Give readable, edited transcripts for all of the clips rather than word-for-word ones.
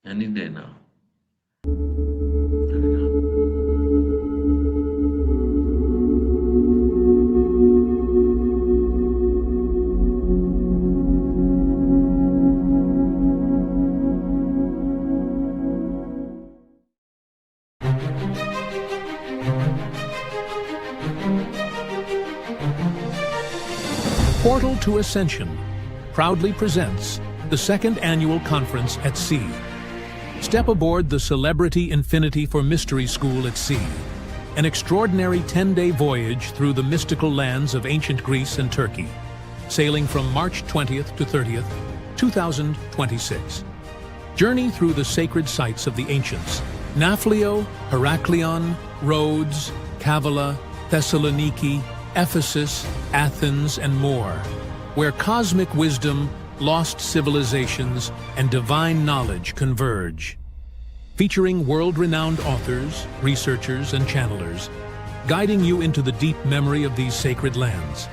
Any day now. There we go. Portal to Ascension proudly presents the second annual conference at sea. Step aboard the Celebrity Infinity for Mystery School at Sea, an extraordinary 10-day voyage through the mystical lands of ancient Greece and Turkey, sailing from March 20th to 30th, 2026. Journey through the sacred sites of the ancients, Nafplio, Heraklion, Rhodes, Kavala, Thessaloniki, Ephesus, Athens, and more, where cosmic wisdom, lost civilizations, and divine knowledge converge. Featuring world-renowned authors, researchers, and channelers, guiding you into the deep memory of these sacred lands,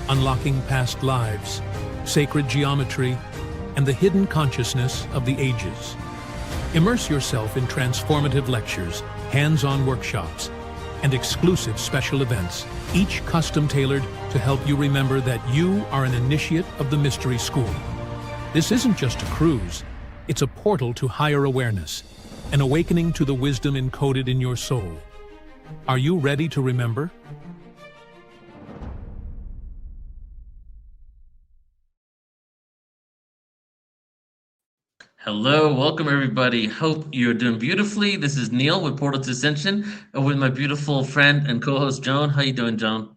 unlocking past lives, sacred geometry, and the hidden consciousness of the ages. Immerse yourself in transformative lectures, hands-on workshops, and exclusive special events, each custom-tailored to help you remember that you are an initiate of the Mystery School. This isn't just a cruise, it's a portal to higher awareness, an awakening to the wisdom encoded in your soul. Are you ready to remember? Hello, welcome everybody. Hope you're doing beautifully. This is Neil with Portal to Ascension, and with my beautiful friend and co-host Joan. How you doing, Joan?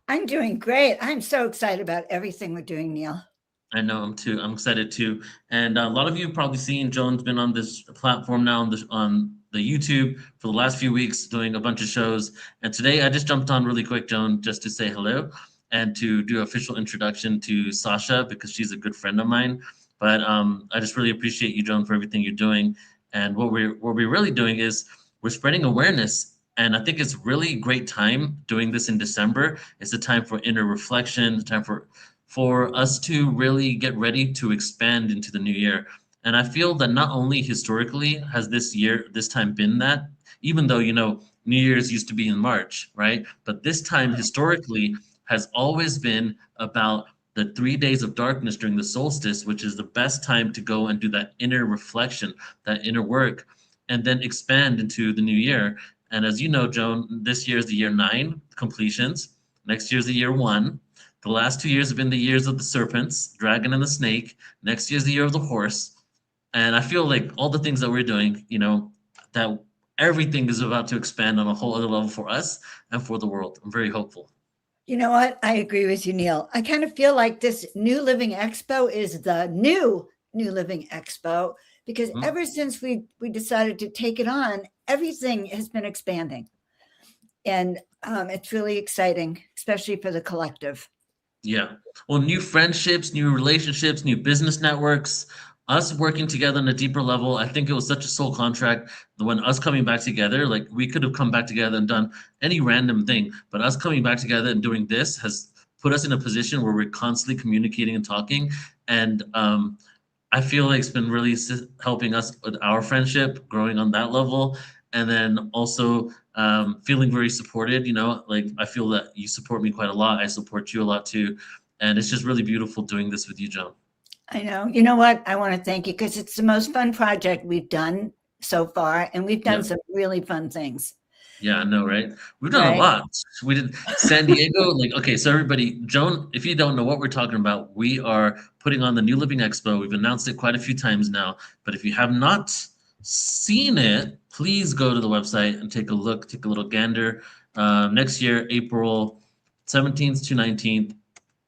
I'm doing great. I'm so excited about everything we're doing, Neil. I know I'm too. I'm excited too. And a lot of you have probably seen Joan's been on this platform now on the YouTube for the last few weeks, doing a bunch of shows. And today I just jumped on really quick, Joan, just to say hello and to do official introduction to Sasha because she's a good friend of mine. But I just really appreciate you, Joan, for everything you're doing. And what we're really doing is we're spreading awareness. And I think it's really great time doing this in December. It's a time for inner reflection, a time for us to really get ready to expand into the new year. And I feel that not only historically has this time been that, even though, New Year's used to be in March, right? But this time historically has always been about the 3 days of darkness during the solstice, which is the best time to go and do that inner reflection, that inner work, and then expand into the new year. And as you know, Joan, this year is the year 9 completions. Next year is the year 1. The last 2 years have been the years of the serpents, dragon and the snake. Next year is the year of the horse. And I feel like all the things that we're doing, that everything is about to expand on a whole other level for us and for the world. I'm very hopeful. You know what? I agree with you, Neil. I kind of feel like this New Living Expo is the new Living Expo because ever since we decided to take it on, everything has been expanding. And it's really exciting, especially for the collective. Yeah. Well, new friendships, new relationships, new business networks, us working together on a deeper level. I think it was such a soul contract when us coming back together, like we could have come back together and done any random thing, but us coming back together and doing this has put us in a position where we're constantly communicating and talking. And I feel like it's been really helping us with our friendship, growing on that level. And then also feeling very supported, like I feel that you support me quite a lot. I support you a lot too. And it's just really beautiful doing this with you, Joan. I know. You know what? I want to thank you because it's the most fun project we've done so far. And we've done some really fun things. Yeah, I know, right? We've done a lot. We did San Diego. Okay, so everybody, Joan, if you don't know what we're talking about, we are putting on the New Living Expo. We've announced it quite a few times now. But if you have not seen it, please go to the website and take a look, take a little gander. Next year, April 17th to 19th,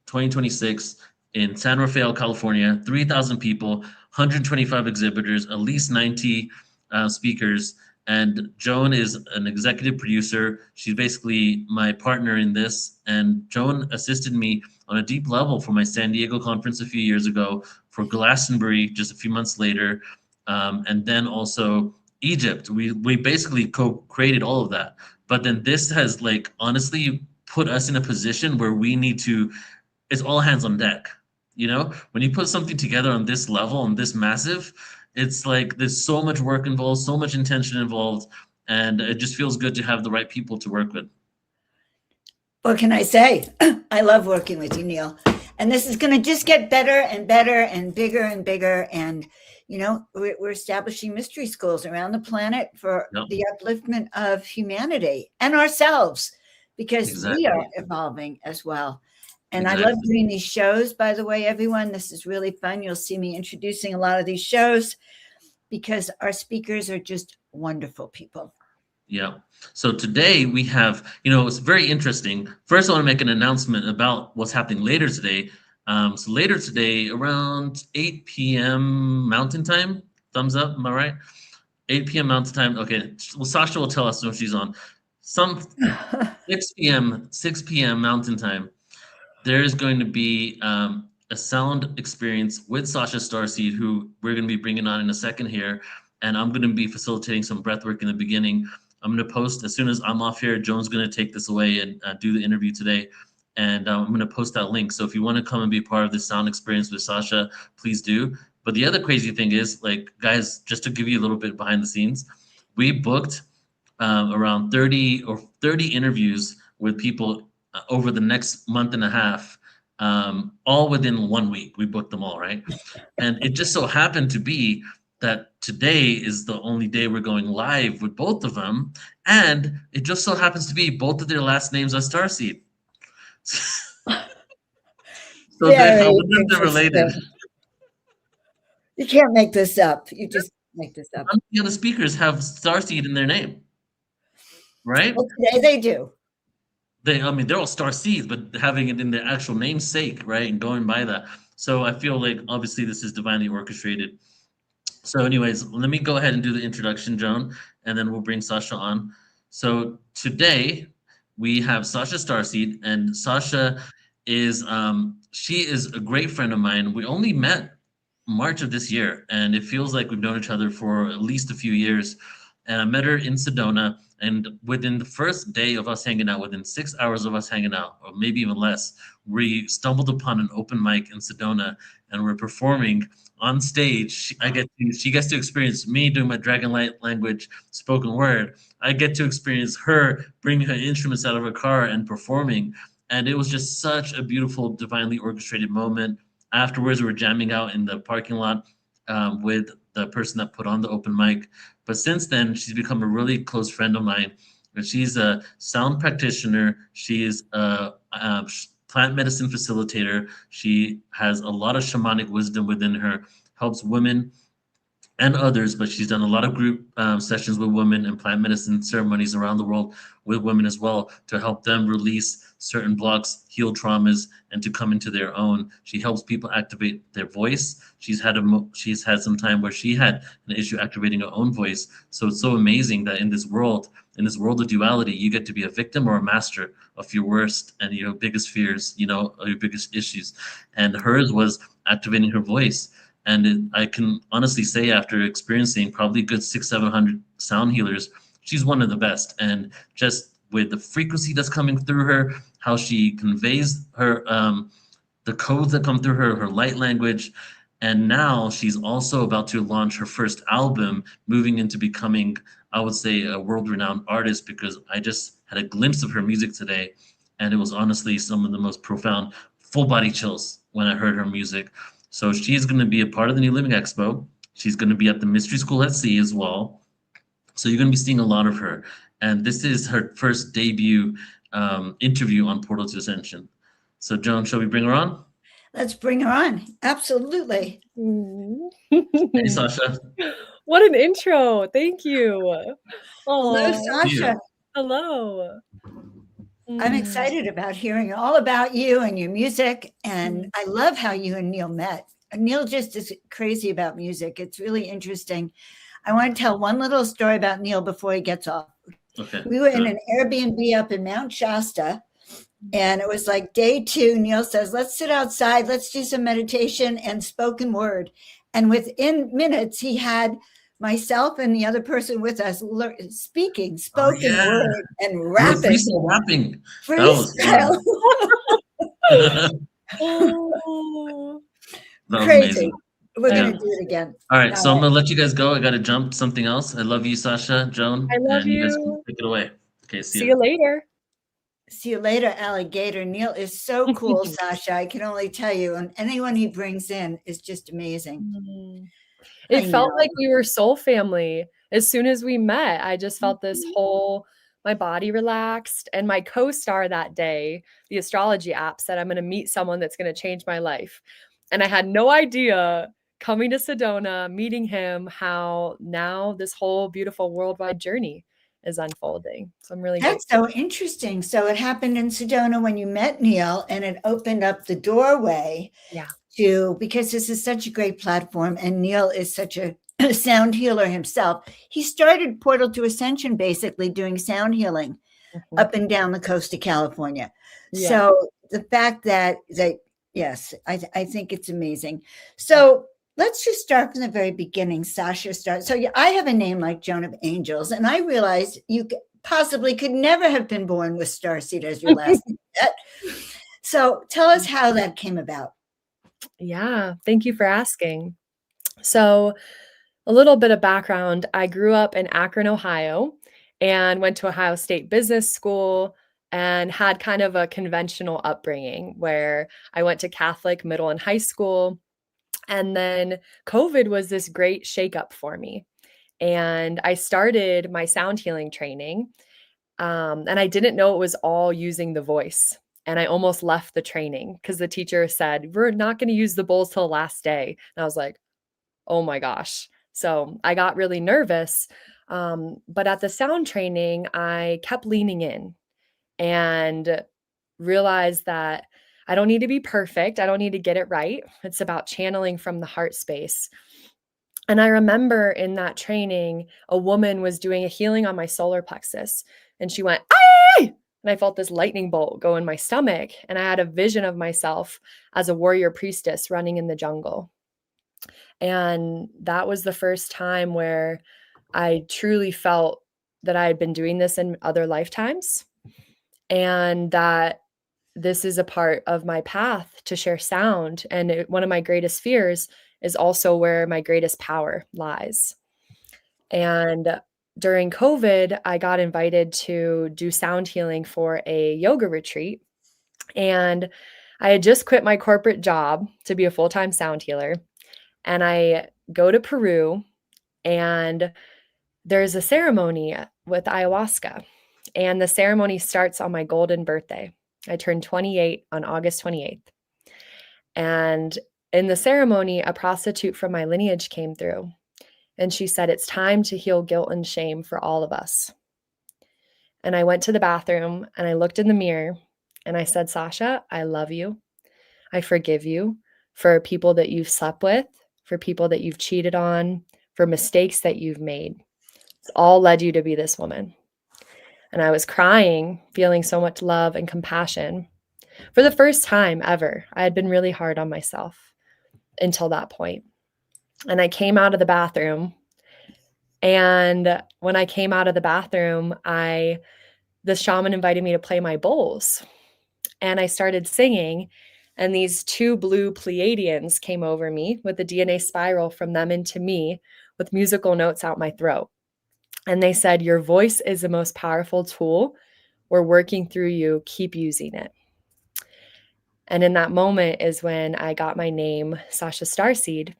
2026, in San Rafael, California, 3,000 people, 125 exhibitors, at least 90 speakers. And Joan is an executive producer. She's basically my partner in this. And Joan assisted me on a deep level for my San Diego conference a few years ago, for Glastonbury just a few months later, and then also Egypt. We basically co-created all of that. But then this has honestly put us in a position where we need to, it's all hands on deck. When you put something together on this level and this massive, It's like there's so much work involved, so much intention involved, and it just feels good to have the right people to work with. What can I say? I love working with you, Neil. And this is going to just get better and better and bigger and bigger. And, you know, we're establishing mystery schools around the planet for Yep. the upliftment of humanity and ourselves, because we are evolving as well. And I love doing these shows, by the way, everyone. This is really fun. You'll see me introducing a lot of these shows because our speakers are just wonderful people. Yeah. So today we have, you know, it's very interesting. First, I want to make an announcement about what's happening later today. So later today, around 8 p.m. Mountain Time, thumbs up, am I right? 8 p.m. Mountain Time. Okay. Well, Sasha will tell us when she's on. 6 p.m. Mountain Time, there is going to be a sound experience with Sasha Star Seed, who we're going to be bringing on in a second here. And I'm going to be facilitating some breath work in the beginning. I'm going to post as soon as I'm off here. Joan's going to take this away and do the interview today. And I'm going to post that link. So if you want to come and be part of this sound experience with Sasha, please do. But the other crazy thing is, like, guys, just to give you a little bit behind the scenes, we booked around 30 interviews with people over the next month and a half, all within 1 week. We booked them all, right? And it just so happened to be that today is the only day we're going live with both of them. And it just so happens to be both of their last names are Starseed. So they're related. You can't make this up. You just make this up. The other speakers have Starseed in their name, right? Well, today they do. I mean, they're all Starseeds, but having it in their actual namesake, right, and going by that. So I feel like obviously this is divinely orchestrated. So anyways, let me go ahead and do the introduction, Joan, and then we'll bring Sasha on. So today we have Sasha Starseed, and Sasha is she is a great friend of mine. We only met March of this year, and it feels like we've known each other for at least a few years. And I met her in Sedona, and within the first day of us hanging out, within 6 hours of us hanging out, or maybe even less, we stumbled upon an open mic in Sedona, and we're performing on stage. She gets to experience me doing my Dragonlight language spoken word. I get to experience her bringing her instruments out of her car and performing. And it was just such a beautiful, divinely orchestrated moment. Afterwards, we were jamming out in the parking lot with the person that put on the open mic. But since then, she's become a really close friend of mine. And she's a sound practitioner. She is a plant medicine facilitator. She has a lot of shamanic wisdom within her, helps women and others, but she's done a lot of group sessions with women and plant medicine ceremonies around the world with women as well, to help them release certain blocks, heal traumas, and to come into their own. She helps people activate their voice. She's had some time where she had an issue activating her own voice. So it's so amazing that in this world of duality, you get to be a victim or a master of your worst and your biggest fears, or your biggest issues. And hers was activating her voice. And I can honestly say, after experiencing probably a good 600-700 sound healers, she's one of the best. And just with the frequency that's coming through her, how she conveys her, the codes that come through her light language. And now she's also about to launch her first album, moving into becoming, I would say, a world-renowned artist, because I just had a glimpse of her music today. And it was honestly some of the most profound full body chills when I heard her music. So she's going to be a part of the New Living Expo. She's going to be at the Mystery School at Sea as well. So you're going to be seeing a lot of her. And this is her first debut interview on Portal to Ascension. So Joan, shall we bring her on? Let's bring her on. Absolutely. Hey, Sasha. What an intro. Thank you. Hello, Sasha. Hello. I'm excited about hearing all about you and your music. And I love how you and Neil met. Neil just is crazy about music. It's really interesting. I want to tell one little story about Neil before he gets off. Okay. We were in an Airbnb up in Mount Shasta, and it was like day 2. Neil says, let's sit outside. Let's do some meditation and spoken word. And within minutes, he had myself and the other person with us speaking spoken word and rapping. Freestyle. Crazy. We're Yeah. going to do it again. All right, so I'm gonna let you guys go. I gotta jump to something else. I love you, Sasha, Joan, I love and you guys can you. take it away. Okay, see See you. you later. See you later, alligator. Neil is so cool, Sasha. I can only tell you, and anyone he brings in is just amazing. It I felt know. like we were soul family. As soon as we met, I just felt this whole, my body relaxed. And my co-star that day, the astrology app, said, I'm going to meet someone that's going to change my life. And I had no idea coming to Sedona, meeting him, how now this whole beautiful worldwide journey is unfolding. So I'm really That's grateful. so interesting. So it happened in Sedona when you met Neil, and it opened up the doorway Yeah. to, because this is such a great platform, and Neil is such a sound healer himself. He started Portal to Ascension basically doing sound healing up and down the coast of California. Yeah. So the fact that yes, I think it's amazing. So let's just start from the very beginning. Sasha Star. So I have a name like Joan of Angels, and I realized you possibly could never have been born with Starseed as your last name. So tell us how that came about. Yeah, thank you for asking. So, a little bit of background. I grew up in Akron, Ohio, and went to Ohio State Business School and had kind of a conventional upbringing where I went to Catholic middle and high school. And then COVID was this great shakeup for me. And I started my sound healing training. And I didn't know it was all using the voice. And I almost left the training because the teacher said, we're not going to use the bowls till the last day. And I was like, oh my gosh. So I got really nervous. But at the sound training, I kept leaning in and realized that I don't need to be perfect. I don't need to get it right. It's about channeling from the heart space. And I remember in that training, a woman was doing a healing on my solar plexus, and she went, "Aye!" And I felt this lightning bolt go in my stomach. And I had a vision of myself as a warrior priestess running in the jungle. And that was the first time where I truly felt that I had been doing this in other lifetimes, and that this is a part of my path to share sound. And one of my greatest fears is also where my greatest power lies. And during COVID, I got invited to do sound healing for a yoga retreat. And I had just quit my corporate job to be a full-time sound healer. And I go to Peru, and there's a ceremony with ayahuasca. And the ceremony starts on my golden birthday. I turned 28 on August 28th. And in the ceremony, a prostitute from my lineage came through. And she said, it's time to heal guilt and shame for all of us. And I went to the bathroom and I looked in the mirror and I said, Sasha, I love you. I forgive you for people that you've slept with, for people that you've cheated on, for mistakes that you've made. It's all led you to be this woman. And I was crying, feeling so much love and compassion. For the first time ever, I had been really hard on myself until that point. And I came out of the bathroom. And when I came out of the bathroom, the shaman invited me to play my bowls. And I started singing. And these two blue Pleiadians came over me with a DNA spiral from them into me with musical notes out my throat. And they said, your voice is the most powerful tool. We're working through you. Keep using it. And in that moment is when I got my name, Sasha Star Seed.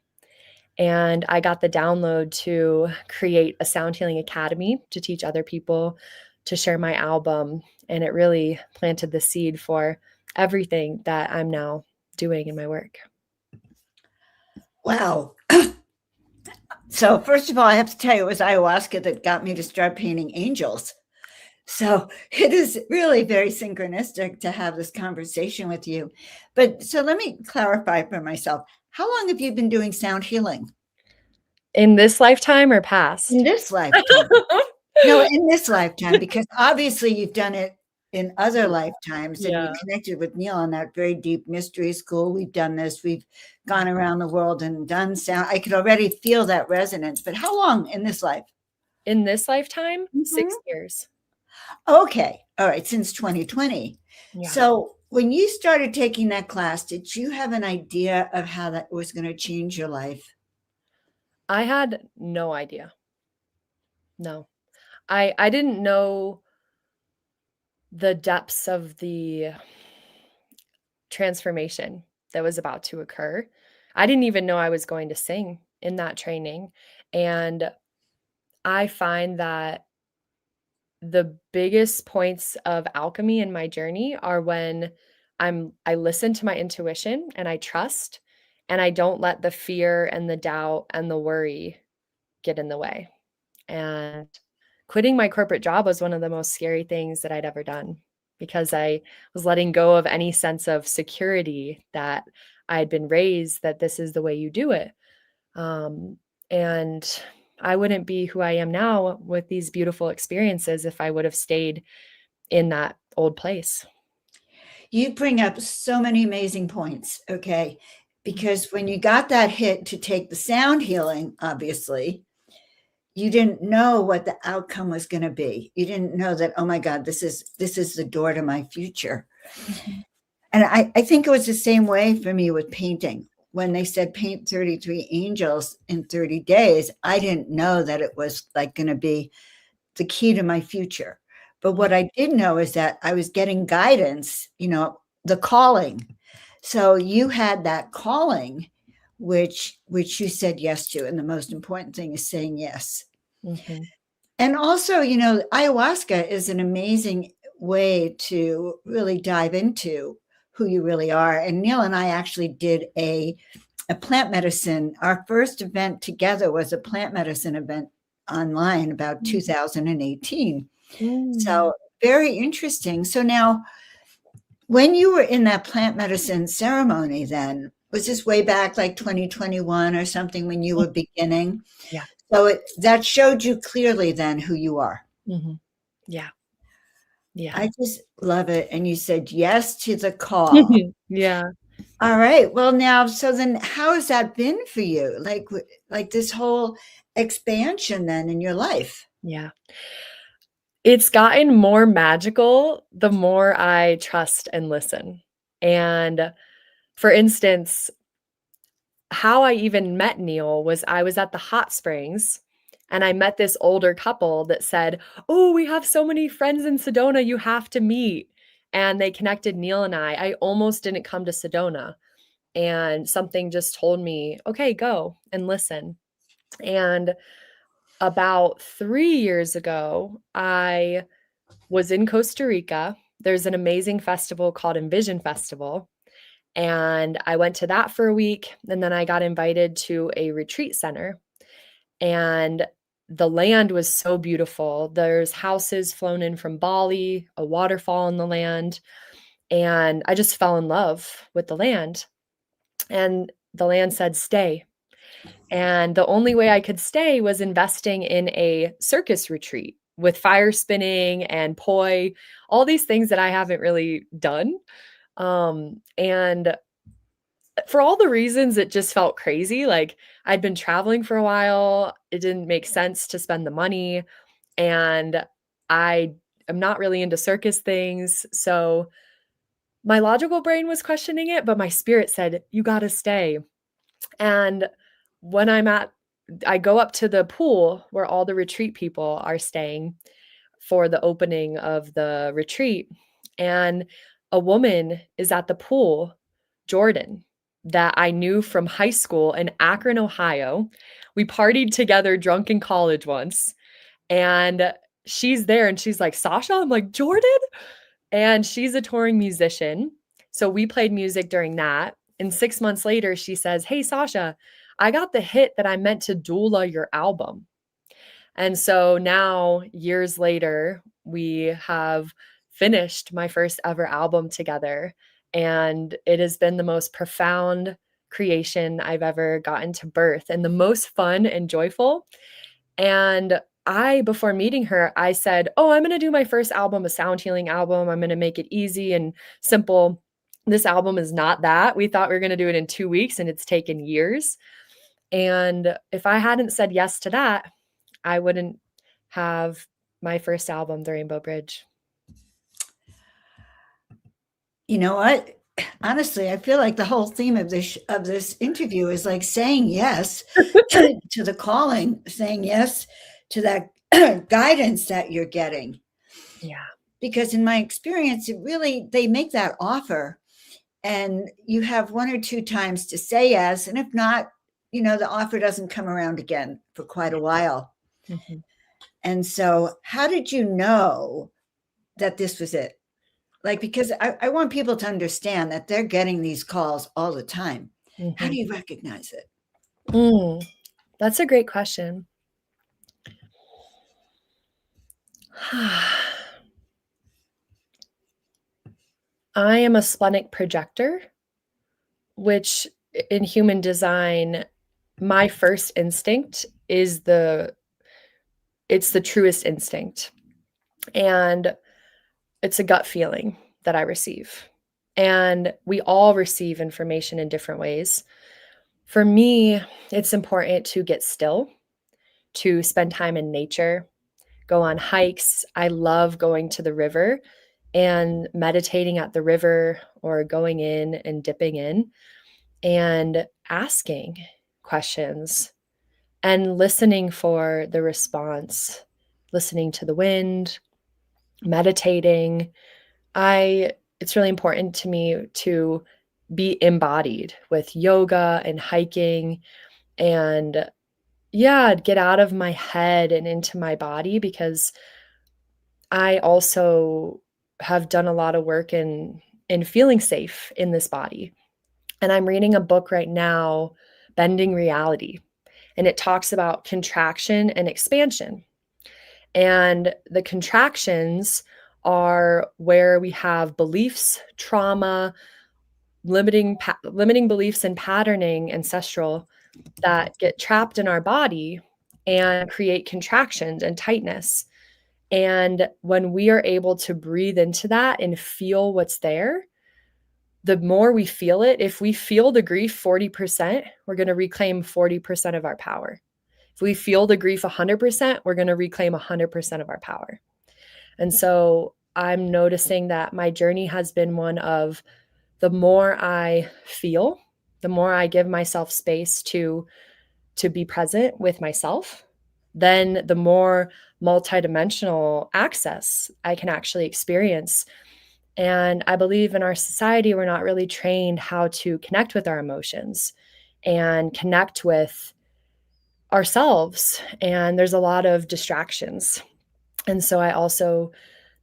And I got the download to create a sound healing academy to teach other people, to share my album. And it really planted the seed for everything that I'm now doing in my work. Wow. So first of all, I have to tell you, it was ayahuasca that got me to start painting angels. So it is really very synchronistic to have this conversation with you. But so let me clarify for myself. How long have you been doing sound healing? In this lifetime or past? In this lifetime. No, in this lifetime, because obviously you've done it in other lifetimes, and you connected with Neil on that very deep mystery school. We've done this. We've gone around the world and done sound. I could already feel that resonance. But how long in this life? In this lifetime, 6 years. Okay. All right. Since 2020. Yeah. So when you started taking that class, did you have an idea of how that was going to change your life? I had no idea. No. I didn't know the depths of the transformation that was about to occur. I didn't even know I was going to sing in that training. And I find that the biggest points of alchemy in my journey are when I listen to my intuition and I trust, and I don't let the fear and the doubt and the worry get in the way. And quitting my corporate job was one of the most scary things that I'd ever done, because I was letting go of any sense of security that I had been raised that this is the way you do it. And I wouldn't be who I am now with these beautiful experiences if I would have stayed in that old place. You bring up so many amazing points, okay? Because when you got that hit to take the sound healing, obviously, you didn't know what the outcome was going to be. You didn't know that, oh my God, this is the door to my future. Mm-hmm. And I think it was the same way for me with painting. When they said paint 33 angels in 30 days, I didn't know that it was like going to be the key to my future. But what I did know is that I was getting guidance, the calling. So you had that calling, which you said yes to. And the most important thing is saying yes. Mm-hmm. And also, ayahuasca is an amazing way to really dive into who you really are. And Neil and I actually did a plant medicine. Our first event together was a plant medicine event online about 2018. So very interesting. So now, when you were in that plant medicine ceremony, then was this way back like 2021 or something when you were beginning? Yeah. So that showed you clearly then who you are. Mm-hmm. Yeah. Yeah. I just love it. And you said yes to the call. Yeah. All right. Well, now, so then how has that been for you? Like this whole expansion then in your life? Yeah. It's gotten more magical the more I trust and listen. And for instance, how I even met Neil was I was at the hot springs and I met this older couple that said, "Oh, we have so many friends in Sedona, you have to meet." And they connected Neil and I. I almost didn't come to Sedona. And something just told me, okay, go and listen. And about 3 years ago, I was in Costa Rica. There's an amazing festival called Envision Festival. And I went to that for a week. And then I got invited to a retreat center. And the land was so beautiful. There's houses flown in from Bali, a waterfall in the land. And I just fell in love with the land. And the land said, stay. And the only way I could stay was investing in a circus retreat with fire spinning and poi, all these things that I haven't really done. And for all the reasons, it just felt crazy. Like I'd been traveling for a while. It didn't make sense to spend the money. And I am not really into circus things. So my logical brain was questioning it, but my spirit said, you got to stay. And when I go up to the pool where all the retreat people are staying for the opening of the retreat. And a woman is at the pool, Jordan, that I knew from high school in Akron, Ohio. We partied together drunk in college once. And she's there and she's like, Sasha? I'm like, Jordan? And she's a touring musician. So we played music during that. And 6 months later, she says, hey, Sasha, I got the hit that I meant to doula your album. And so now, years later, we have finished my first ever album together. And it has been the most profound creation I've ever gotten to birth and the most fun and joyful. And before meeting her, I said, oh, I'm going to do my first album, a sound healing album. I'm going to make it easy and simple. This album is not that. We thought we were going to do it in 2 weeks and it's taken years. And if I hadn't said yes to that, I wouldn't have my first album, The Rainbow Bridge. You know what? Honestly, I feel like the whole theme of this interview is like saying yes to the calling, saying yes to that guidance that you're getting. Yeah. Because in my experience, they make that offer, and you have one or two times to say yes, and if not, the offer doesn't come around again for quite a while. Mm-hmm. And so, how did you know that this was it? Like, because I want people to understand that they're getting these calls all the time. Mm-hmm. How do you recognize it? That's a great question. I am a splenic projector, which in human design, my first instinct is it's the truest instinct. And it's a gut feeling that I receive. And we all receive information in different ways. For me, it's important to get still, to spend time in nature, go on hikes. I love going to the river and meditating at the river, or going in and dipping in and asking questions and listening for the response, listening to the wind, meditating. It's really important to me to be embodied with yoga and hiking, and get out of my head and into my body, because I also have done a lot of work in feeling safe in this body. And I'm reading a book right now, Bending Reality, and it talks about contraction and expansion. And the contractions are where we have beliefs, trauma, limiting beliefs and patterning, ancestral, that get trapped in our body and create contractions and tightness. And when we are able to breathe into that and feel what's there, the more we feel it, if we feel the grief 40%, we're going to reclaim 40% of our power. If we feel the grief 100%, we're going to reclaim 100% of our power. And so I'm noticing that my journey has been one of, the more I feel, the more I give myself space to be present with myself, then the more multidimensional access I can actually experience. And I believe in our society, we're not really trained how to connect with our emotions and connect with ourselves. And there's a lot of distractions. And so I also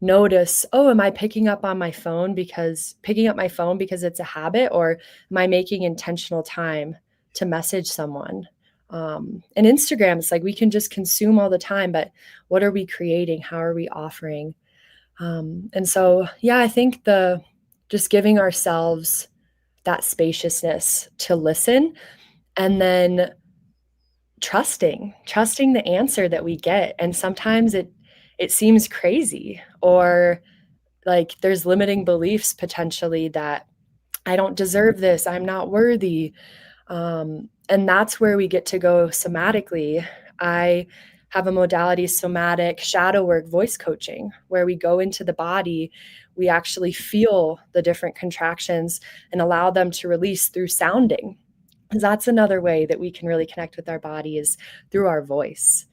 notice, am I picking up my phone because it's a habit, or am I making intentional time to message someone? And Instagram, it's like we can just consume all the time, but what are we creating? How are we offering? And so, I think just giving ourselves that spaciousness to listen, and then trusting the answer that we get. And sometimes it seems crazy, or like there's limiting beliefs potentially that I don't deserve this, I'm not worthy. And that's where we get to go somatically. I have a modality, somatic shadow work, voice coaching, where we go into the body, we actually feel the different contractions and allow them to release through sounding. Because that's another way that we can really connect with our body, is through our voice.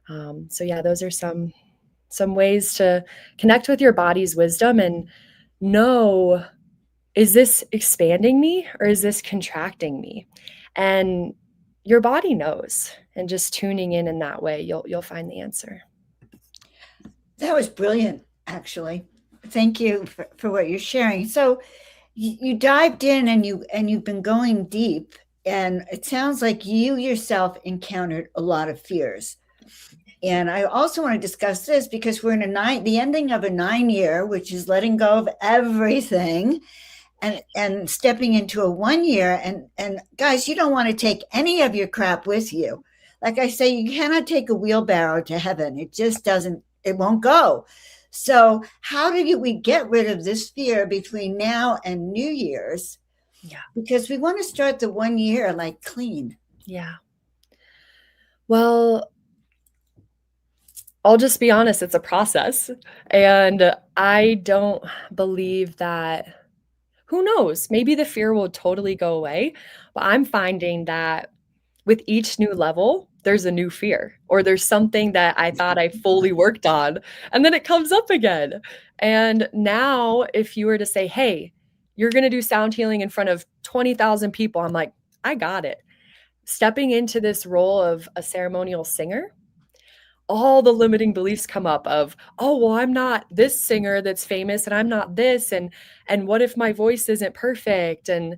Those are some ways to connect with your body's wisdom and know, is this expanding me or is this contracting me? And your body knows, and just tuning in that way, you'll find the answer. That was brilliant, actually. Thank you for what you're sharing. So you dived in, and you've been going deep, and it sounds like you yourself encountered a lot of fears. And I also want to discuss this because we're in the ending of a 9-year, which is letting go of everything and stepping into a 1 year. And guys, you don't want to take any of your crap with you. Like I say, you cannot take a wheelbarrow to heaven. It just it won't go. So how do we get rid of this fear between now and New Year's? Yeah. Because we want to start the 1 year like clean. Yeah. Well, I'll just be honest, it's a process. And I don't believe that who knows? Maybe the fear will totally go away. But I'm finding that with each new level, there's a new fear, or there's something that I thought I fully worked on, and then it comes up again. And now, if you were to say, hey, you're going to do sound healing in front of 20,000 people, I'm like, I got it. Stepping into this role of a ceremonial singer, all the limiting beliefs come up of, oh, well, I'm not this singer that's famous, and I'm not this, and what if my voice isn't perfect, and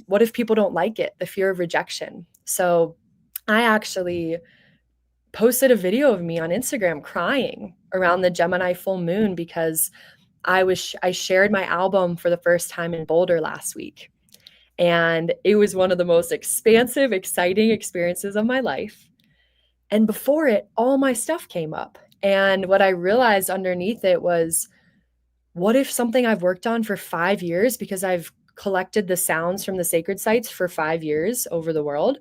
what if people don't like it? The fear of rejection. So I actually posted a video of me on Instagram crying around the Gemini full moon because I shared my album for the first time in Boulder last week. And it was one of the most expansive, exciting experiences of my life. And before it, all my stuff came up. And what I realized underneath it was, what if something I've worked on for 5 years, because I've collected the sounds from the sacred sites for 5 years over the world,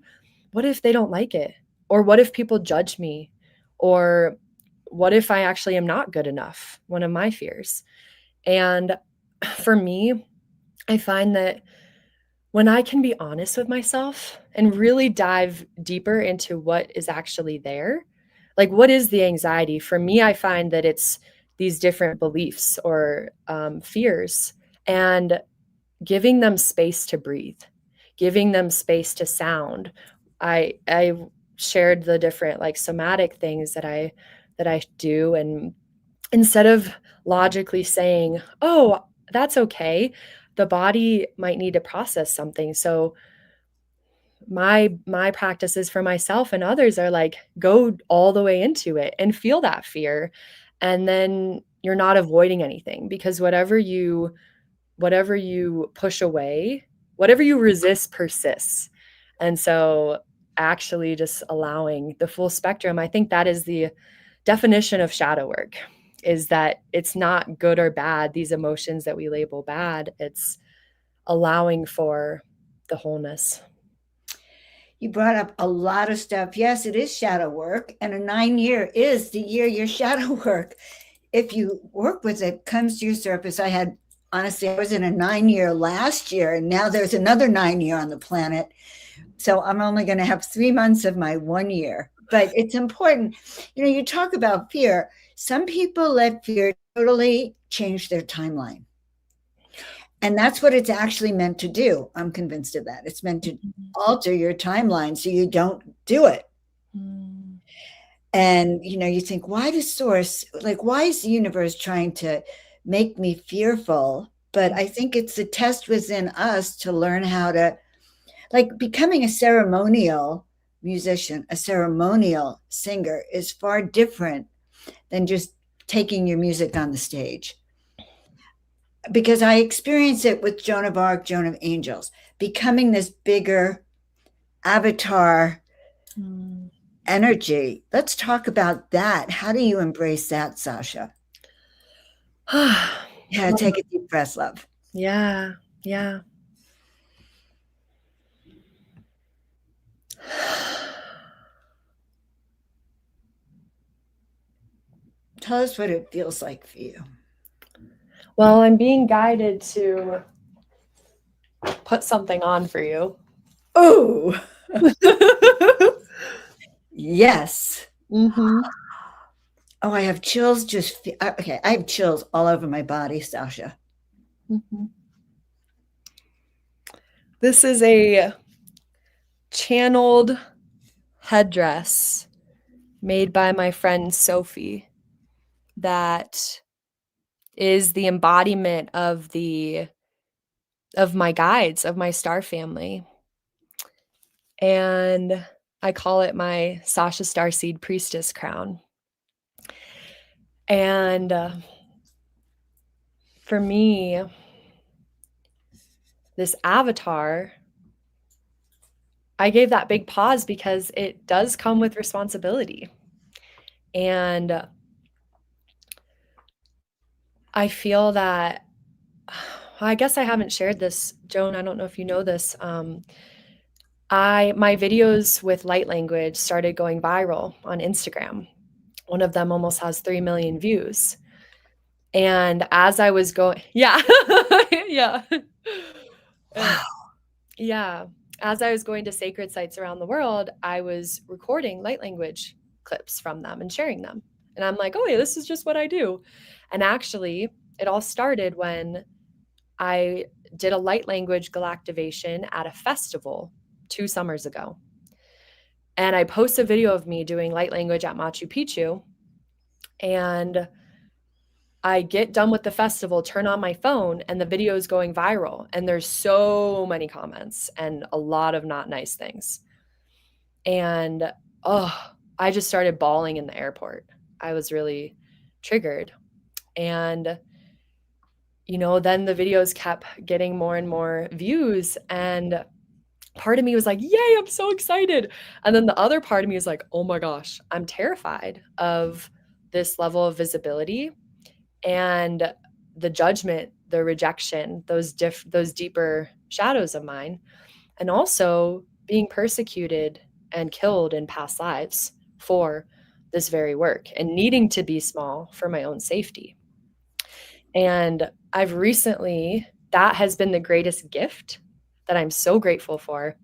what if they don't like it? Or what if people judge me? Or what if I actually am not good enough? One of my fears. And for me, I find that when I can be honest with myself and really dive deeper into what is actually there, like what is the anxiety? For me, I find that it's these different beliefs or fears, and giving them space to breathe, giving them space to sound. I shared the different like somatic things that I do, and instead of logically saying, oh, that's okay, the body might need to process something. So my practices for myself and others are like, go all the way into it and feel that fear, and then you're not avoiding anything, because whatever you push away, whatever you resist persists. And so actually just allowing the full spectrum, I think that is the definition of shadow work, is that it's not good or bad, these emotions that we label bad. It's allowing for the wholeness. You brought up a lot of stuff. Yes, it is shadow work, and a 9-year is the year your shadow work, if you work with it, comes to your surface. Honestly, I was in a 9-year last year, and now there's another 9-year on the planet. So I'm only going to have 3 months of my 1 year. But it's important. You talk about fear. Some people let fear totally change their timeline. And that's what it's actually meant to do. I'm convinced of that. It's meant to alter your timeline so you don't do it. Mm. And, you think, why is the universe trying to make me fearful? But I think it's the test within us to learn how to, like, becoming a ceremonial musician, a ceremonial singer is far different than just taking your music on the stage. Because I experience it with Joan of Arc, Joan of Angels, becoming this bigger avatar energy. Let's talk about that. How do you embrace that, Sasha? Yeah, take a deep breath, love. Yeah. Tell us what it feels like for you. Well, I'm being guided to put something on for you. Oh, yes. Mm-hmm. Oh, I have chills. Okay, I have chills all over my body, Sasha. Mm-hmm. This is a channeled headdress made by my friend Sophie that is the embodiment of my guides, of my star family. And I call it my Sasha Star Seed priestess crown. And for me, this avatar, I gave that big pause because it does come with responsibility. And I feel that, I guess I haven't shared this, Joan, I don't know if you know this. My videos with light language started going viral on Instagram. One of them almost has 3 million views. And as I was going, yeah, yeah. Wow. Yeah. As I was going to sacred sites around the world, I was recording light language clips from them and sharing them. And I'm like, oh, yeah, this is just what I do. And actually, it all started when I did a light language galactivation at a festival 2 summers ago. And I post a video of me doing light language at Machu Picchu. And I get done with the festival, turn on my phone, and the video is going viral. And there's so many comments and a lot of not nice things. And I just started bawling in the airport. I was really triggered. And, then the videos kept getting more and more views. And part of me was like, yay, I'm so excited. And then the other part of me was like, oh my gosh, I'm terrified of this level of visibility and the judgment, the rejection, those deeper shadows of mine, and also being persecuted and killed in past lives for this very work and needing to be small for my own safety. And that has been the greatest gift that I'm so grateful for,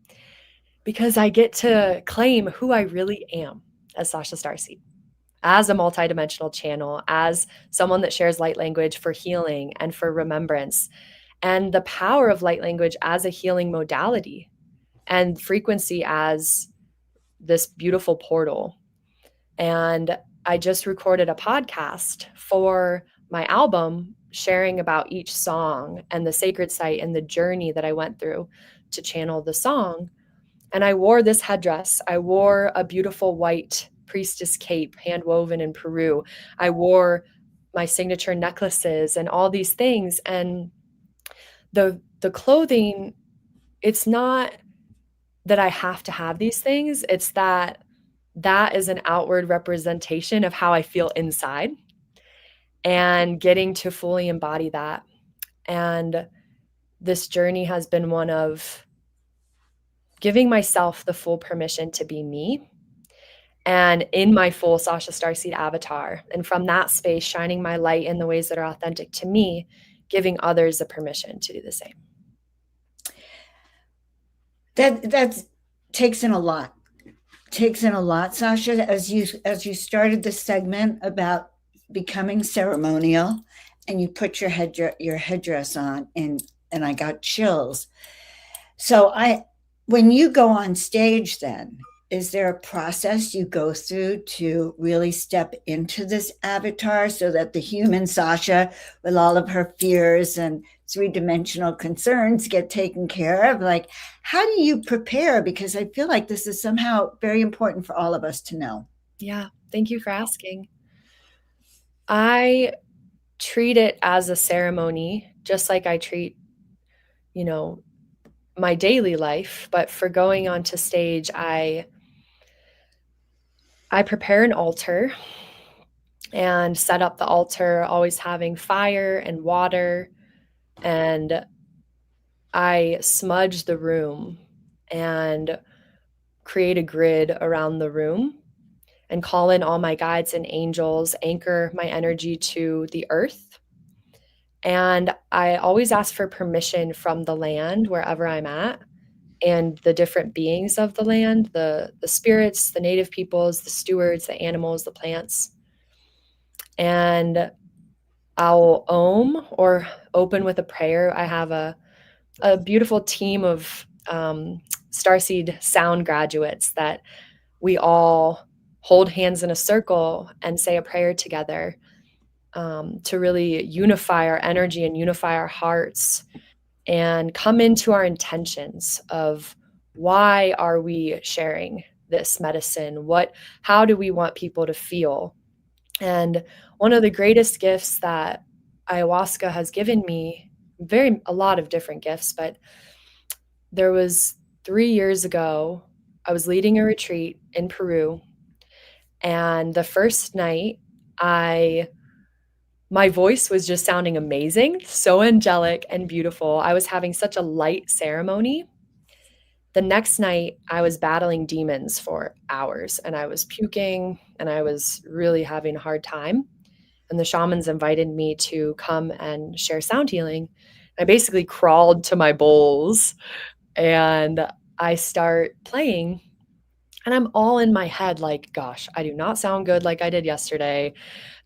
because I get to claim who I really am as Sasha Star Seed, as a multidimensional channel, as someone that shares light language for healing and for remembrance, and the power of light language as a healing modality and frequency as this beautiful portal. And I just recorded a podcast for my album, sharing about each song and the sacred site and the journey that I went through to channel the song. And I wore this headdress. I wore a beautiful white priestess cape, hand woven in Peru. I wore my signature necklaces and all these things. And the clothing, it's not that I have to have these things. It's that is an outward representation of how I feel inside, and getting to fully embody that. And this journey has been one of giving myself the full permission to be me, and in my full Sasha Starseed avatar. And from that space, shining my light in the ways that are authentic to me, giving others the permission to do the same. That takes in a lot. Sasha, as you started this segment about becoming ceremonial, and you put your headdress on, and I got chills. So when you go on stage, then is there a process you go through to really step into this avatar so that the human Sasha, with all of her fears and three-dimensional concerns, get taken care of? Like, how do you prepare? Because I feel like this is somehow very important for all of us to know. Yeah, thank you for asking. I treat it as a ceremony, just like I treat, my daily life. But for going onto stage, I prepare an altar and set up the altar, always having fire and water. And I smudge the room and create a grid around the room and call in all my guides and angels, anchor my energy to the earth. And I always ask for permission from the land wherever I'm at, and the different beings of the land, the spirits, the native peoples, the stewards, the animals, the plants. And I'll or open with a prayer. I have a beautiful team of Starseed sound graduates that we all hold hands in a circle and say a prayer together, to really unify our energy and unify our hearts and come into our intentions of why are we sharing this medicine? How do we want people to feel? And one of the greatest gifts that ayahuasca has given me, a lot of different gifts, but there was 3 years ago, I was leading a retreat in Peru. And the first night, my voice was just sounding amazing, so angelic and beautiful. I was having such a light ceremony. The next night, I was battling demons for hours, and I was puking, and I was really having a hard time. and the shamans invited me to come and share sound healing. I basically crawled to my bowls and I start playing, and I'm all in my head like, gosh, I do not sound good like I did yesterday.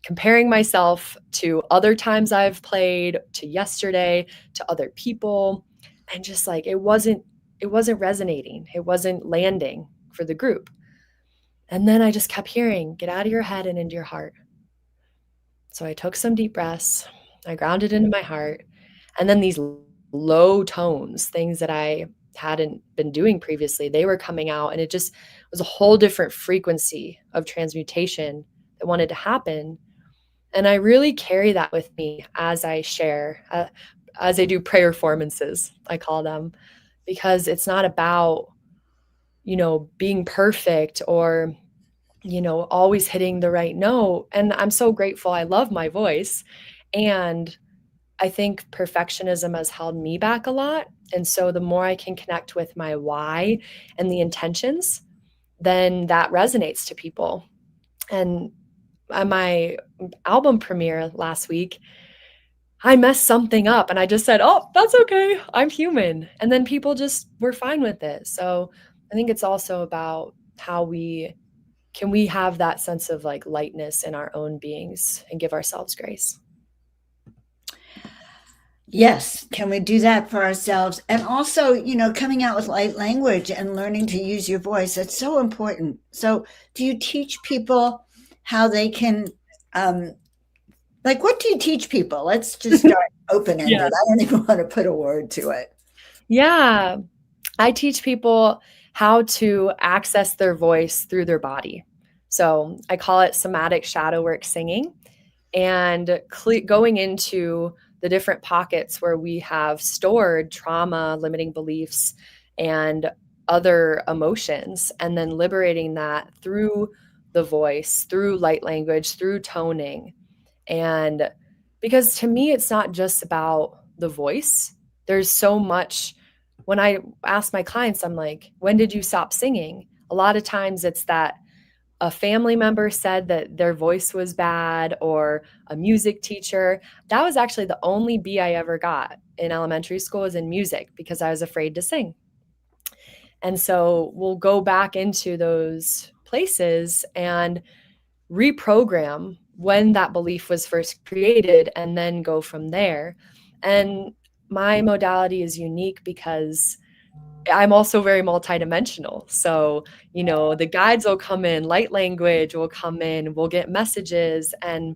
Comparing myself to other times I've played, to yesterday, to other people, and just like it wasn't resonating. It wasn't landing for the group. And then I just kept hearing, get out of your head and into your heart. So I took some deep breaths. I grounded into my heart. And then these low tones, things that I hadn't been doing previously, they were coming out. And it just was a whole different frequency of transmutation that wanted to happen. And I really carry that with me as I share, as I do prayer performances, I call them, because it's not about, being perfect or, always hitting the right note. And I'm so grateful. I love my voice. And I think perfectionism has held me back a lot. And so the more I can connect with my why and the intentions, then that resonates to people. And at my album premiere last week, I messed something up and I just said, oh, that's okay. I'm human. And then people just were fine with it. So I think it's also about how we have that sense of like lightness in our own beings and give ourselves grace. Yes. Can we do that for ourselves? And also, coming out with light language and learning to use your voice. That's so important. So do you teach people how they can, what do you teach people? Let's just start open-ended. Yeah. I don't even want to put a word to it. Yeah. I teach people how to access their voice through their body. So I call it somatic shadow work singing, and going into the different pockets where we have stored trauma, limiting beliefs, and other emotions, and then liberating that through the voice, through light language, through toning. And because to me, it's not just about the voice. There's so much. When I ask my clients, I'm like, when did you stop singing? A lot of times it's that a family member said that their voice was bad, or a music teacher. That was actually the only B I ever got in elementary school, was in music, because I was afraid to sing. And so we'll go back into those places and reprogram when that belief was first created, and then go from there. And my modality is unique because I'm also very multidimensional. So, the guides will come in, light language will come in, we'll get messages, and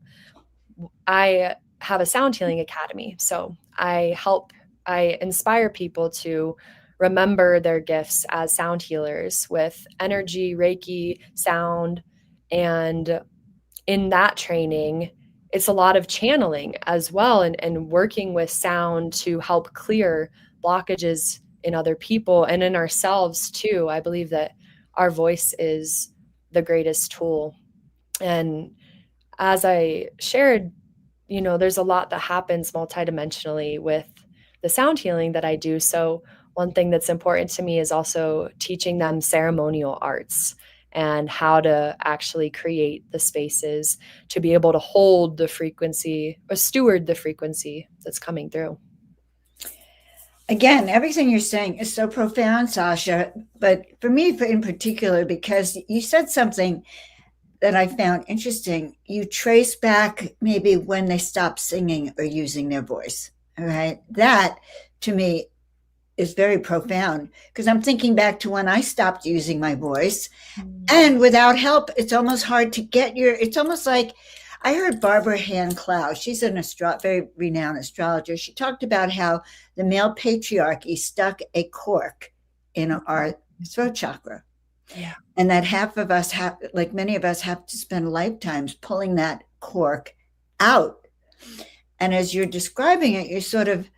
I have a sound healing academy. So I inspire people to remember their gifts as sound healers with energy, Reiki, sound. And in that training, it's a lot of channeling as well, and working with sound to help clear blockages in other people and in ourselves too. I believe that our voice is the greatest tool. And as I shared, there's a lot that happens multidimensionally with the sound healing that I do. So one thing that's important to me is also teaching them ceremonial arts and how to actually create the spaces to be able to hold the frequency or steward the frequency that's coming through. Again, everything you're saying is so profound, Sasha, but for me in particular, because you said something that I found interesting. You trace back maybe when they stopped singing or using their voice. All right. That to me is very profound, because I'm thinking back to when I stopped using my voice, and without help, it's almost hard to get it's almost like, I heard Barbara Hand Clow. She's an very renowned astrologer. She talked about how the male patriarchy stuck a cork in our throat chakra. Yeah. And that many of us have to spend lifetimes pulling that cork out. And as you're describing it, you're sort of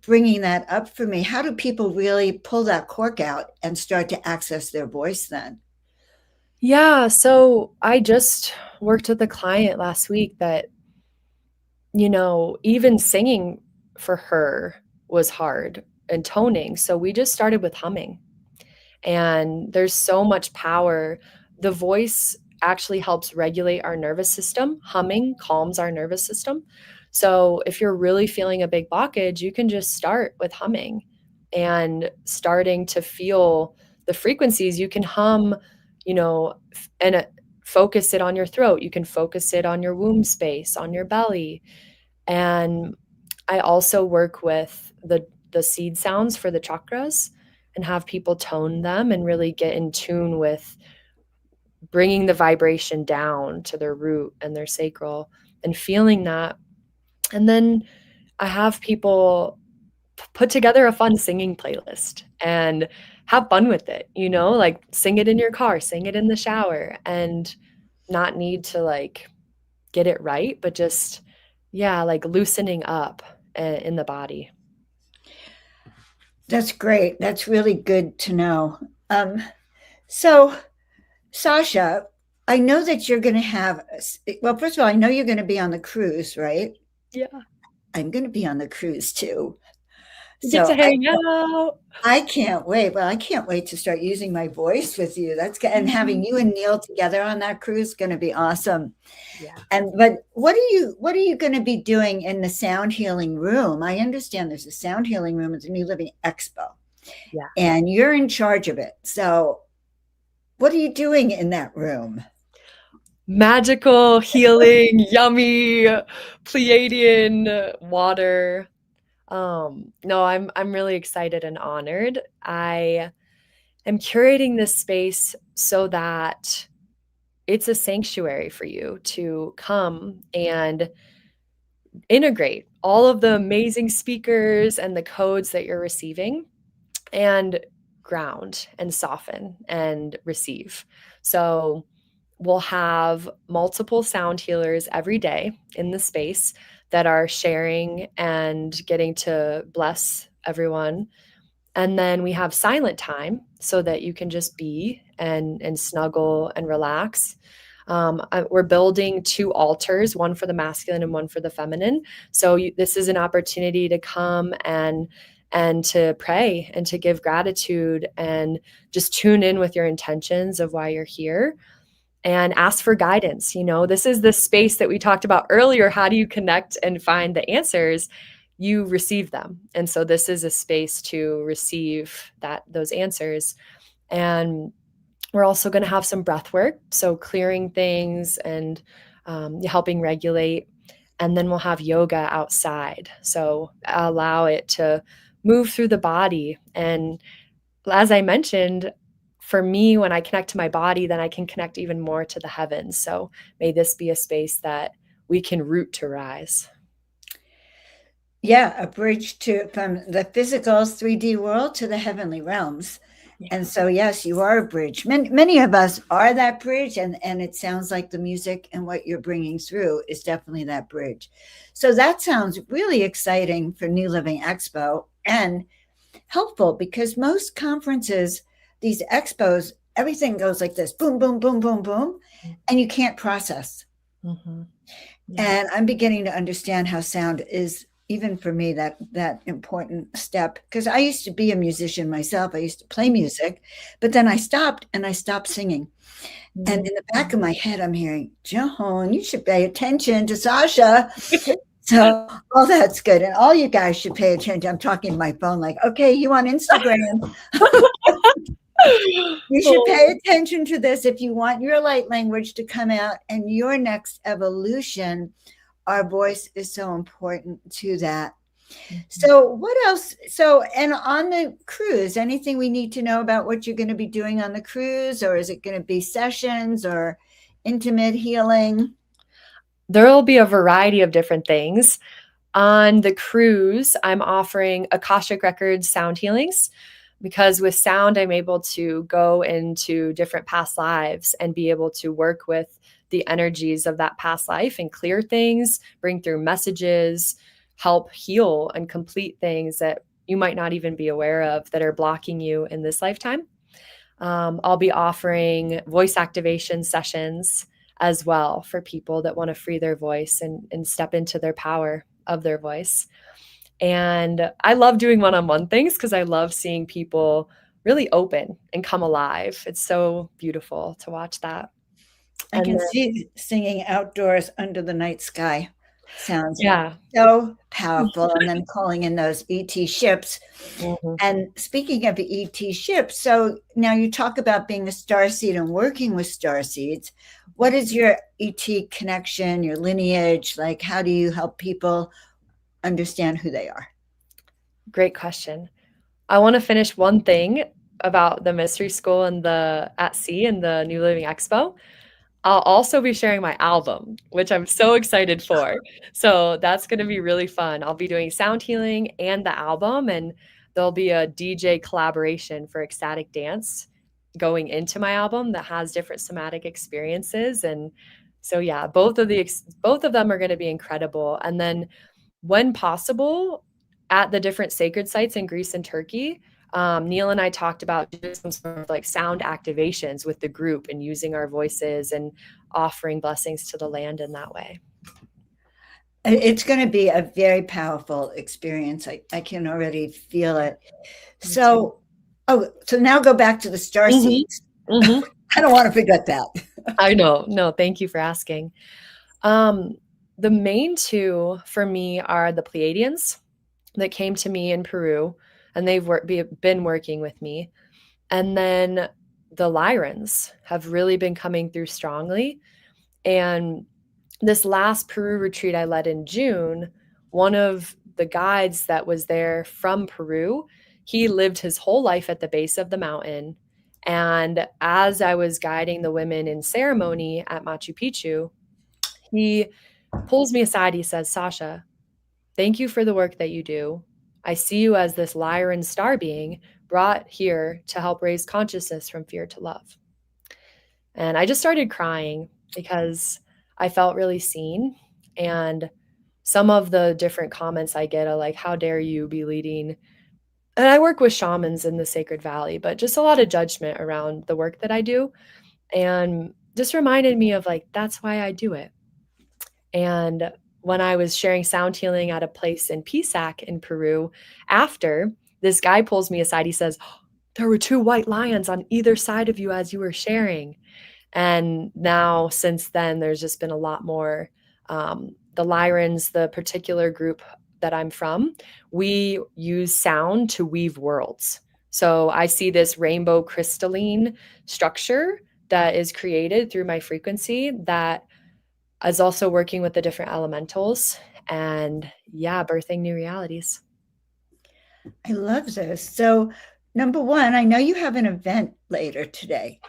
bringing that up for me. How do people really pull that cork out and start to access their voice then? Yeah. So I just worked with a client last week that, even singing for her was hard, and toning. So we just started with humming. And there's so much power. The voice actually helps regulate our nervous system. Humming calms our nervous system. So if you're really feeling a big blockage, you can just start with humming and starting to feel the frequencies. You can hum, and focus it on your throat. You can focus it on your womb space, on your belly. And I also work with the seed sounds for the chakras and have people tone them and really get in tune with bringing the vibration down to their root and their sacral and feeling that. And then I have people put together a fun singing playlist and have fun with it, like sing it in your car, sing it in the shower, and not need to like get it right, but just, like loosening up in the body. That's great. That's really good to know. So, Sasha, I know that you're going to have, well, first of all, I know you're going to be on the cruise, right? Yeah. I'm going to be on the cruise too. Get to hang out. I can't wait. Well, I can't wait to start using my voice with you. And having you and Neil together on that cruise is going to be awesome. Yeah. But what are you going to be doing in the sound healing room? I understand there's a sound healing room at the New Living Expo. Yeah. And you're in charge of it. So what are you doing in that room? Magical, healing, yummy, Pleiadian water. No, I'm really excited and honored. I am curating this space so that it's a sanctuary for you to come and integrate all of the amazing speakers and the codes that you're receiving and ground and soften and receive. So we'll have multiple sound healers every day in the space that are sharing and getting to bless everyone. And then we have silent time so that you can just be and snuggle and relax. We're building 2 altars, one for the masculine and one for the feminine. So this is an opportunity to come and to pray and to give gratitude and just tune in with your intentions of why you're here. And ask for guidance. This is the space that we talked about earlier. How do you connect and find the answers? You receive them. And so this is a space to receive those answers. And we're also going to have some breath work. So clearing things and helping regulate. And then we'll have yoga outside. So allow it to move through the body. And as I mentioned, for me, when I connect to my body, then I can connect even more to the heavens. So may this be a space that we can root to rise. Yeah, a bridge from the physical 3D world to the heavenly realms. Yeah. And so, yes, you are a bridge. Many of us are that bridge. And it sounds like the music and what you're bringing through is definitely that bridge. So that sounds really exciting for New Living Expo and helpful, because most conferences, these expos, everything goes like this, boom, boom, boom, boom, boom, and you can't process. Mm-hmm. Yeah. And I'm beginning to understand how sound is, even for me, that important step, because I used to be a musician myself. I used to play music, but then I stopped singing. Mm-hmm. And in the back of my head, I'm hearing, Joan, you should pay attention to Sasha. So all that's good. And all you guys should pay attention. I'm talking to my phone like, okay, you on Instagram. You should pay attention to this if you want your light language to come out and your next evolution. Our voice is so important to that. Mm-hmm. So what else? So, and on the cruise, anything we need to know about what you're going to be doing on the cruise, or is it going to be sessions or intimate healing? There will be a variety of different things. On the cruise, I'm offering Akashic Records sound healings, because with sound, I'm able to go into different past lives and be able to work with the energies of that past life and clear things, bring through messages, help heal and complete things that you might not even be aware of that are blocking you in this lifetime. I'll be offering voice activation sessions as well for people that want to free their voice and step into their power of their voice. And I love doing one-on-one things because I love seeing people really open and come alive. It's so beautiful to watch that. I can see singing outdoors under the night sky. Sounds Yeah. so powerful. And then calling in those ET ships. Mhm. And speaking of ET ships, so now you talk about being a starseed and working with starseeds. What is your ET connection, your lineage? Like, how do you help people understand who they are? Great question. I want to finish one thing about the mystery school and the at sea and the New Living Expo. I'll also be sharing my album, which I'm so excited for. So that's going to be really fun. I'll be doing sound healing and the album, and there'll be a DJ collaboration for ecstatic dance going into my album that has different somatic experiences. And so, yeah, both of them are going to be incredible. And then, when possible, at the different sacred sites in Greece and Turkey, Neil and I talked about doing some sort of like sound activations with the group and using our voices and offering blessings to the land in that way. It's going to be a very powerful experience. I can already feel it. So now go back to the star seeds. Mm-hmm. I don't want to forget that. I know. No, thank you for asking. The main two for me are the Pleiadians that came to me in Peru, and they've been working with me. And then the Lyrans have really been coming through strongly. And this last Peru retreat I led in June, one of the guides that was there from Peru, he lived his whole life at the base of the mountain. And as I was guiding the women in ceremony at Machu Picchu, he pulls me aside. He says, "Sasha, thank you for the work that you do. I see you as this Lyran star being brought here to help raise consciousness from fear to love." And I just started crying because I felt really seen. And some of the different comments I get are like, "How dare you be leading?" And I work with shamans in the Sacred Valley, but just a lot of judgment around the work that I do. And just reminded me of like, that's why I do it. And when I was sharing sound healing at a place in Pisac in Peru, after, this guy pulls me aside, he says, "There were 2 white lions on either side of you as you were sharing." And now, since then, there's just been a lot more. The Lyrans, the particular group that I'm from, we use sound to weave worlds. So I see this rainbow crystalline structure that is created through my frequency that is also working with the different elementals and, yeah, birthing new realities. I love this. So, number one, I know you have an event later today.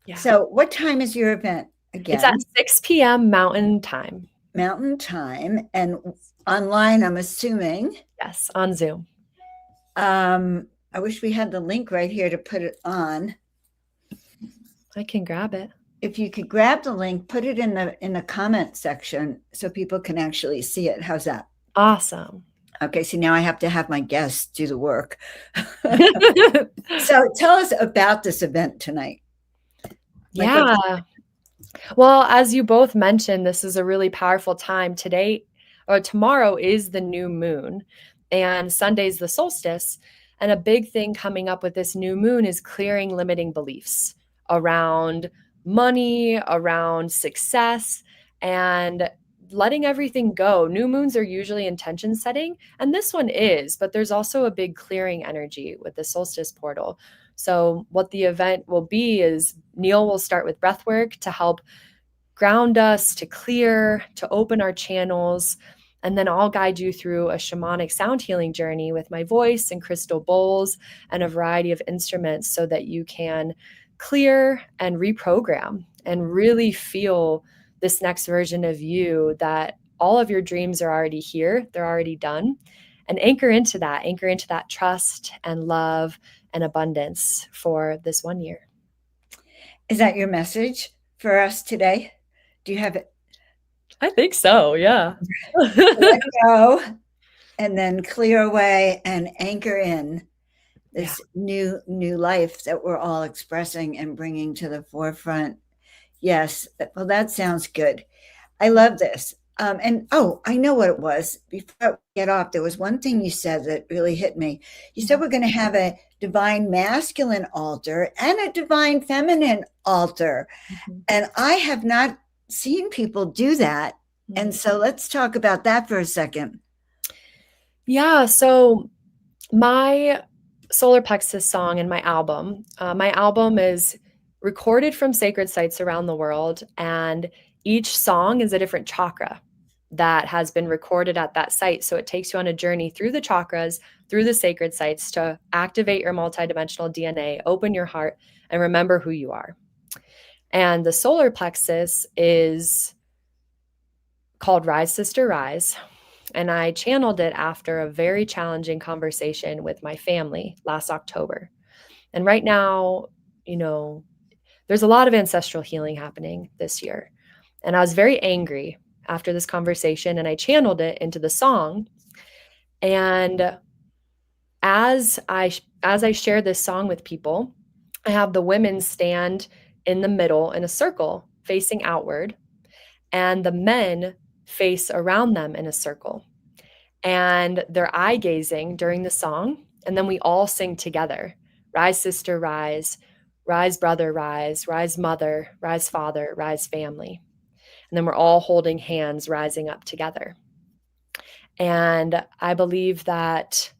Yeah. So, what time is your event again? It's at 6 p.m. Mountain Time. Mountain Time, and online, I'm assuming. Yes, on Zoom. I wish we had the link right here to put it on. I can grab it. If you could grab the link, put it in the comment section so people can actually see it. How's that? Awesome. Okay, so now I have to have my guests do the work. So tell us about this event tonight. Yeah. Well, as you both mentioned, this is a really powerful time. Today or tomorrow is the new moon, and Sunday's the solstice. And a big thing coming up with this new moon is clearing limiting beliefs around money, around success, and letting everything go. New moons are usually intention setting, and this one is, but there's also a big clearing energy with the solstice portal. So what the event will be is Neil will start with breath work to help ground us, to clear, to open our channels. And then I'll guide you through a shamanic sound healing journey with my voice and crystal bowls and a variety of instruments so that you can clear and reprogram and really feel this next version of you, that all of your dreams are already here, they're already done. And anchor into that trust and love and abundance for this 1 year. Is that your message for us today? Do you have it? I think so, yeah. Let go and then clear away and anchor in this new life that we're all expressing and bringing to the forefront. Yes. Well, that sounds good. I love this. And I know what it was. Before I get off, there was one thing you said that really hit me. You said we're going to have a divine masculine altar and a divine feminine altar. Mm-hmm. And I have not seen people do that. Mm-hmm. And so let's talk about that for a second. Yeah. So my solar plexus song and my album is recorded from sacred sites around the world. And each song is a different chakra that has been recorded at that site. So it takes you on a journey through the chakras, through the sacred sites to activate your multidimensional DNA, open your heart, and remember who you are. And the solar plexus is called Rise, Sister, Rise. And I channeled it after a very challenging conversation with my family last October. And right now, there's a lot of ancestral healing happening this year. And I was very angry after this conversation, and I channeled it into the song. And as I share this song with people, I have the women stand in the middle in a circle facing outward, and the men face around them in a circle. And they're eye gazing during the song. And then we all sing together. Rise, sister, rise. Rise, brother, rise. Rise, mother. Rise, father. Rise, family. And then we're all holding hands, rising up together. And I believe that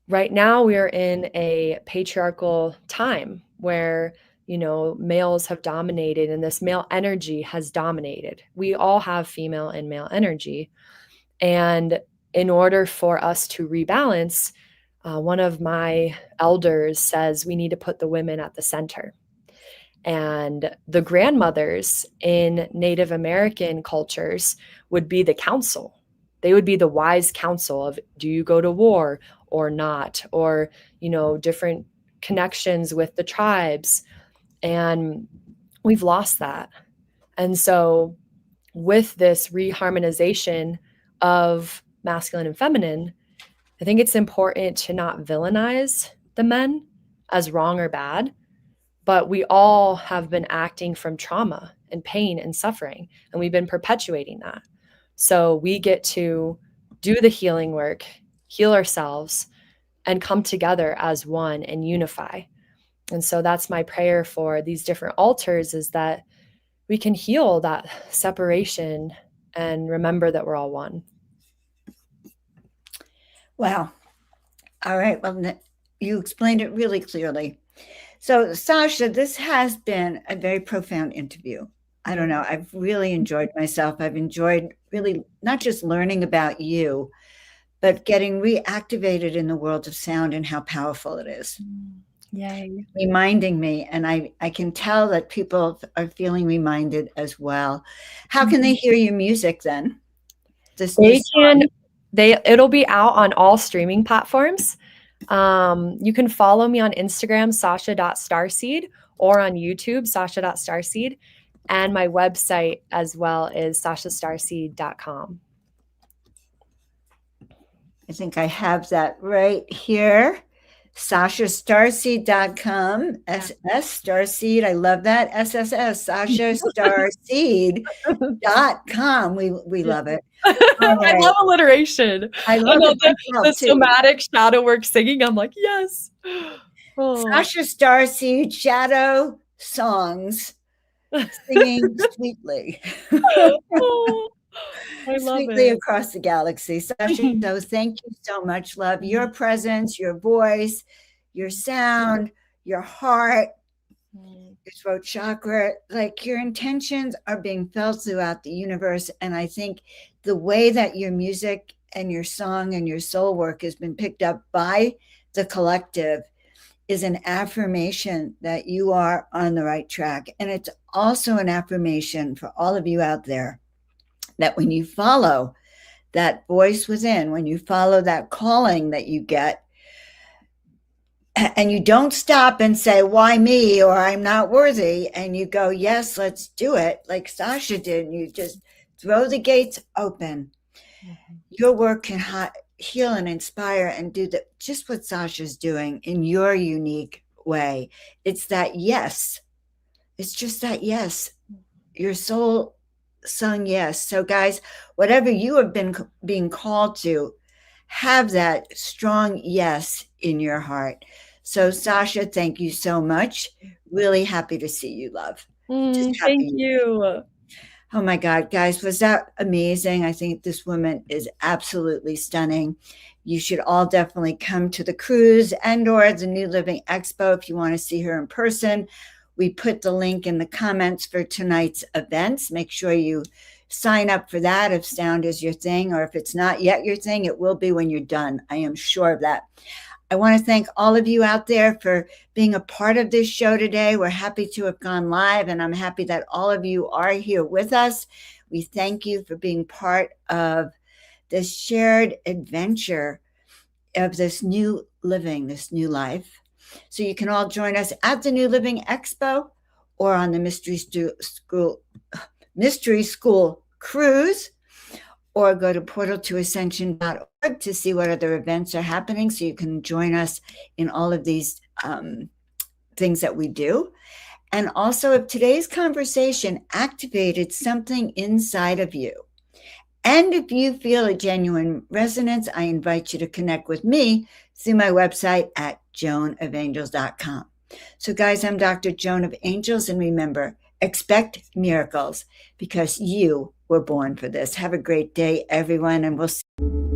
right now we are in a patriarchal time where, males have dominated and this male energy has dominated. We all have female and male energy. And in order for us to rebalance, one of my elders says we need to put the women at the center. And the grandmothers in Native American cultures would be the council. They would be the wise counsel of, do you go to war or not? Or, different connections with the tribes. And we've lost that. And so with this reharmonization of masculine and feminine, I think it's important to not villainize the men as wrong or bad, but we all have been acting from trauma and pain and suffering, and we've been perpetuating that. So we get to do the healing work, heal ourselves, and come together as one and unify. And so that's my prayer for these different altars, is that we can heal that separation and remember that we're all one. Wow. All right. Well, you explained it really clearly. So, Sasha, this has been a very profound interview. I don't know. I've really enjoyed myself. I've enjoyed really not just learning about you, but getting reactivated in the world of sound and how powerful it is. Yay. Reminding me, and I can tell that people are feeling reminded as well. How can they hear your music then? It'll be out on all streaming platforms. You can follow me on Instagram, Sasha.Starseed, or on YouTube, Sasha.Starseed. And my website as well is sashastarseed.com. I think I have that right here. SashaStarseed.com, SS Starseed. I love that. SSS, SashaStarseed.com. We love it. Right. I love alliteration. I love the somatic shadow work singing. I'm like, yes. Oh. Sasha Starseed, shadow songs, singing sweetly. I love sweetly it. Across the galaxy. Sasha, so thank you so much, love. Your presence, your voice, your sound, your heart, your throat chakra, like your intentions are being felt throughout the universe. And I think the way that your music and your song and your soul work has been picked up by the collective is an affirmation that you are on the right track. And it's also an affirmation for all of you out there that when you follow that voice within, when you follow that calling that you get, and you don't stop and say, why me, or I'm not worthy, and you go, yes, let's do it, like Sasha did, and you just throw the gates open, your work can heal and inspire and do just what Sasha's doing in your unique way. It's that yes. It's just that yes. Your soul sung yes. So guys, whatever you have been being called to, have that strong yes in your heart. So, Sasha, thank you so much. Really happy to see you, love. Just Thank happy. you. Oh my God, guys, was that amazing? I think this woman is absolutely stunning. You should all definitely come to the cruise and or the New Living Expo if you want to see her in person. We put the link in the comments for tonight's events. Make sure you sign up for that if sound is your thing, or if it's not yet your thing, it will be when you're done. I am sure of that. I want to thank all of you out there for being a part of this show today. We're happy to have gone live, and I'm happy that all of you are here with us. We thank you for being part of this shared adventure of this new living, this new life. So you can all join us at the New Living Expo or on the Mystery School Cruise, or go to portaltoascension.org to see what other events are happening so you can join us in all of these things that we do. And also, if today's conversation activated something inside of you, and if you feel a genuine resonance, I invite you to connect with me through my website at joanofangels.com. So guys, I'm Dr. Joan of Angels, and remember, expect miracles because you were born for this. Have a great day, everyone, and we'll see you.